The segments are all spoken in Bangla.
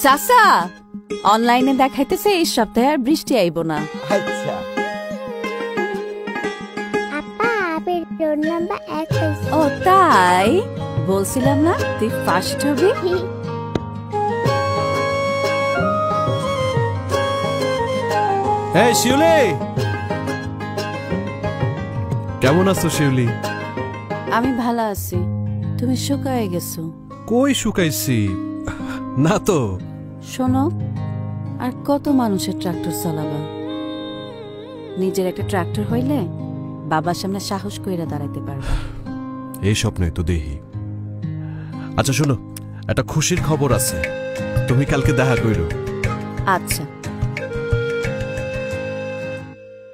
চাচা অনলাইনে দেখাইতেছে এই সপ্তাহে আর বৃষ্টি আইব না। আচ্ছা আপা আবির রোল নাম্বার 1 হইছে। ও তাই বলছিলাম না তুই ফার্স্ট হবি। এই শিউলি, কেমন আছো শিউলি? আমি ভালো আছি, তুমি শুকায় গেছো। কই শুকাইছি না তো। শোনো, আর কত মানুষের ট্রাক্টর চালাবা? নিজের একটা ট্রাক্টর হইলে বাবার সামনে সাহস কইরা দাঁড়াইতে পারবা। এই স্বপ্নে তো দেহি। আচ্ছা শোনো, একটা খুশির খবর আছে, তুমি কালকে দেখা কইরো। আচ্ছা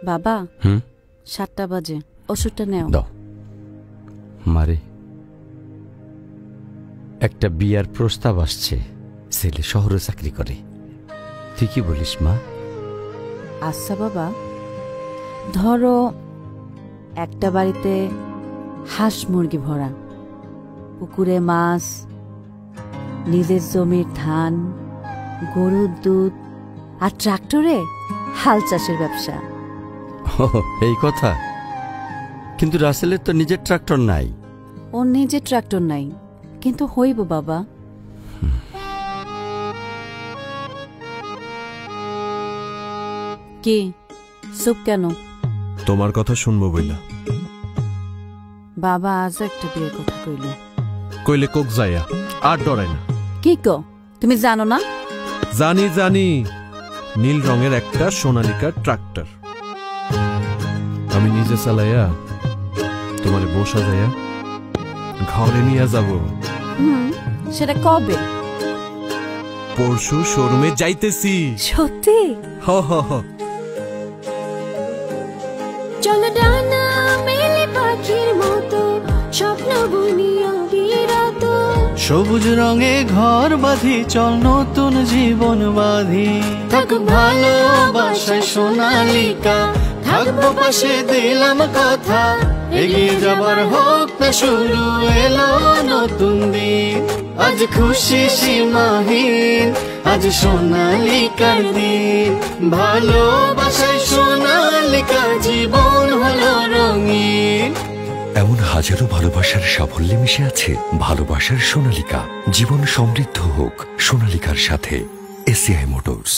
বাবা, 7টা বাজে, ওষুধটা নেও। দাও মারে, একটা বিয়ার প্রস্তাব আসছে, ছেলে শহরে চাকরি করে। তুই কি বলিস মা? আচ্ছা বাবা, ধরো একটা বাড়িতে হাঁস মুরগি ভরা, পুকুরে মাছ, নিজের জমির ধান, গরুর দুধ, আর ট্রাক্টরে হাল চাষের ব্যবসা। এই কথা? কিন্তু রাসেলের তো নিজের ট্রাক্টর নাই। ওর নিজের ট্রাক্টর নাই, কিন্তু হইব বাবা। কি চুপ কেন? তোমার কথা শুনবো বইলা। বাবা আজ একটা বিয়ের কথা কইল। কইলে কোক যাইয়া আর ডরাই না। কি কো, তুমি জানো না? জানি জানি, নীল রঙের একটা সোনালিকা ট্রাক্টর আমি নিজে চালাইয়া তোমারে বসা যাইয়া ঘরে নিয়ে যাব। সেটা কবে? পরশু শোরুমে যাইতেছি। সত্যি? হ হ হ। চলো ডানা মেলে পাখির মতো স্বপ্ন বুনি অবিরত। সবুজ রঙে ঘর বাঁধি, চল নতুন জীবন বাঁধি। থাক ভালোবাসায় সোনালিকা, থাকবো পাশে দিলাম কথা। এগিয়ে যাবার হোক না শুরু, এলো নতুন দিন। আজ খুশি সীমাহীন, আজ সোনালিকার দিন। ভালোবাসায় সোনালিকা, জীবন হলো রঙিন। এমন হাজারো ভালোবাসার সাফল্যে মিশে আছে ভালোবাসার সোনালিকা। জীবন সমৃদ্ধ হোক সোনালিকার সাথে। ACI motors.